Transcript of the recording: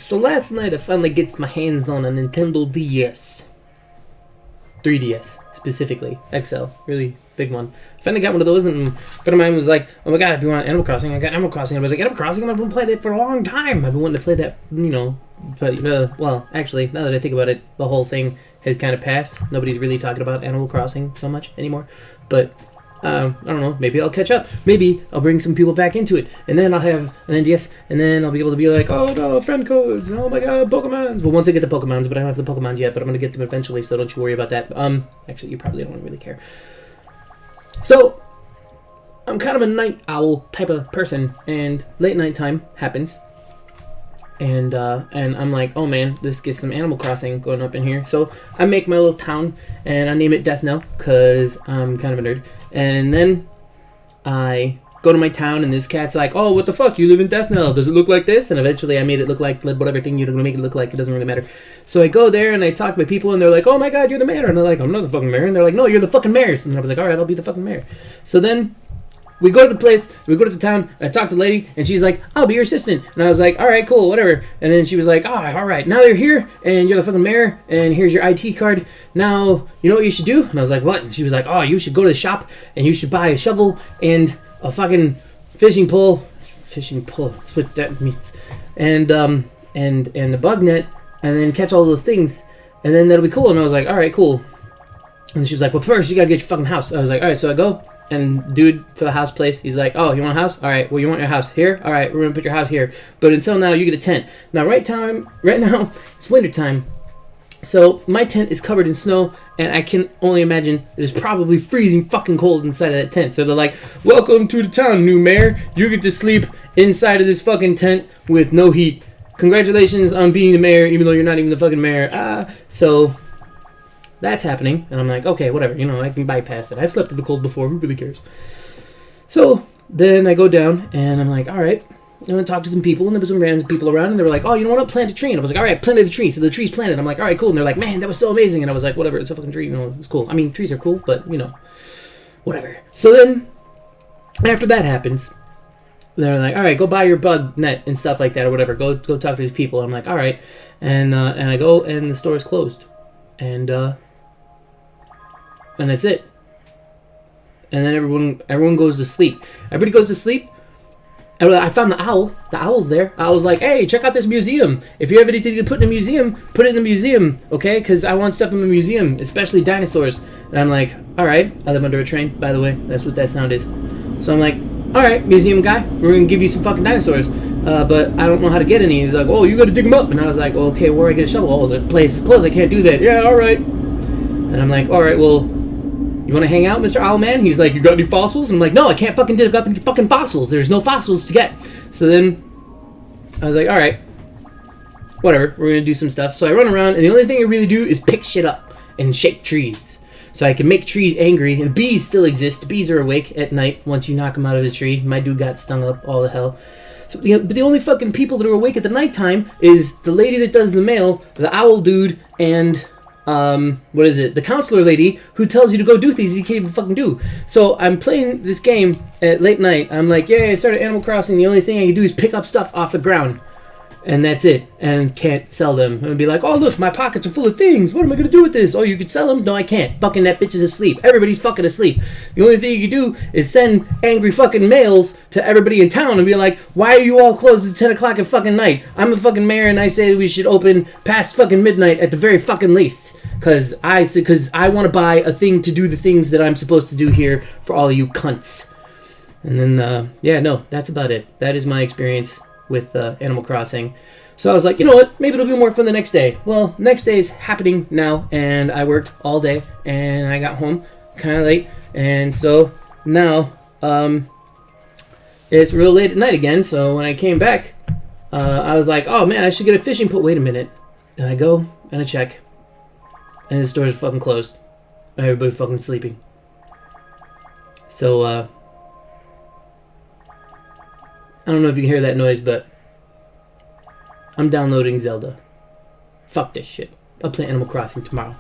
So last night I finally gets my hands on a Nintendo DS. 3DS, specifically. XL. Really big one. I finally got one of those, and a friend of mine was like, oh my god, if you want Animal Crossing, I got Animal Crossing. I was like, Animal Crossing? I've been playing it for a long time. I've been wanting to play that, you know. But, well, actually, now that I think about it, the whole thing had kind of passed. Nobody's really talking about Animal Crossing so much anymore. But I don't know, maybe I'll catch up. Maybe I'll bring some people back into it. And then I'll have an NDS, and then I'll be able to be like, oh no, friend codes, oh my god, Pokemons. Well, once I get the Pokemons, but I don't have the Pokemons yet, but I'm going to get them eventually, so don't you worry about that. Actually, you probably don't really care. So, I'm kind of a night owl type of person, and late night time happens. And I'm like, oh man, this gets some Animal Crossing going up in here. So I make my little town, and I name it Death Knell, because I'm kind of a nerd. And then I go to my town, and this cat's like, oh, what the fuck, you live in Death Knell, does it look like this? And eventually I made it look like whatever thing you're going to make it look like, it doesn't really matter. So I go there, and I talk to my people, and they're like, oh my god, you're the mayor. And they're like, I'm not the fucking mayor. And they're like, no, you're the fucking mayor. And I was like, alright, I'll be the fucking mayor. So then we go to the place, we go to the town, and I talk to the lady, and she's like, I'll be your assistant. And I was like, alright, cool, whatever. And then she was like, oh, alright, now you're here, and you're the fucking mayor, and here's your IT card. Now, you know what you should do? And I was like, what? And she was like, oh, you should go to the shop, and you should buy a shovel, and a fucking fishing pole, that's what that means, and a bug net, and then catch all those things, and then that'll be cool. And I was like, alright, cool. And she was like, well, first, you gotta get your fucking house. I was like, alright, so I go. And dude for the house place, he's like, oh, you want a house? All right, well, you want your house here? All right, we're going to put your house here. But until now, you get a tent. Now, right now, it's winter time. So my tent is covered in snow, and I can only imagine it is probably freezing fucking cold inside of that tent. So they're like, welcome to the town, new mayor. You get to sleep inside of this fucking tent with no heat. Congratulations on being the mayor, even though you're not even the fucking mayor. So that's happening, and I'm like, okay, whatever, I can bypass it. I've slept in the cold before, who really cares? So then I go down, and I'm like, all right, and I talk to some people, and there was some random people around, and they were like, oh, you know what, plant a tree. And I was like, all right, planted a tree. So the tree's planted. I'm like, all right, cool. And they're like, man, that was so amazing. And I was like, whatever, it's a fucking tree, it's cool. I mean, trees are cool, but, whatever. So then, after that happens, they're like, all right, go buy your bug net and stuff like that, or whatever. Go talk to these people. I'm like, all right. And I go, and the store is closed. And that's it. And then everyone goes to sleep. Everybody goes to sleep. And I found the owl. The owl's there. I was like, hey, check out this museum. If you have anything to put in a museum, put it in the museum, okay? Because I want stuff in the museum, especially dinosaurs. And I'm like, all right. I live under a train, by the way. That's what that sound is. So I'm like, all right, museum guy, we're going to give you some fucking dinosaurs. But I don't know how to get any. He's like, oh, you got to dig them up. And I was like, well, okay, where do I get a shovel? Oh, the place is closed. I can't do that. Yeah, all right. And I'm like, all right, well, you want to hang out, Mr. Owlman? He's like, you got any fossils? And I'm like, no, I can't fucking dig up any fucking fossils. There's no fossils to get. So then I was like, all right, whatever. We're going to do some stuff. So I run around, and the only thing I really do is pick shit up and shake trees. So I can make trees angry. And bees still exist. Bees are awake at night once you knock them out of the tree. My dude got stung up, all the hell. So, but the only fucking people that are awake at the nighttime is the lady that does the mail, the owl dude, and the counselor lady who tells you to go do things you can't even fucking do. So I'm playing this game at late night. I'm like, yeah, I started Animal Crossing. The only thing I can do is pick up stuff off the ground. And that's it. And can't sell them. And be like, oh, look, my pockets are full of things. What am I going to do with this? Oh, you could sell them? No, I can't. Fucking that bitch is asleep. Everybody's fucking asleep. The only thing you can do is send angry fucking mails to everybody in town and be like, why are you all closed at 10 o'clock at fucking night? I'm the fucking mayor, and I say we should open past fucking midnight at the very fucking least. Because I want to buy a thing to do the things that I'm supposed to do here for all of you cunts. And then, that's about it. That is my experience with Animal Crossing. So I was like, you know what, maybe it'll be more fun the next day. Well, next day is happening now, and I worked all day, and I got home kind of late, and so now it's real late at night again. So when I came back, I was like, oh man, I should get a fishing pole. Wait a minute. And I go and I check, and the store is fucking closed. Everybody fucking sleeping. So I don't know if you can hear that noise, but I'm downloading Zelda. Fuck this shit. I'll play Animal Crossing tomorrow.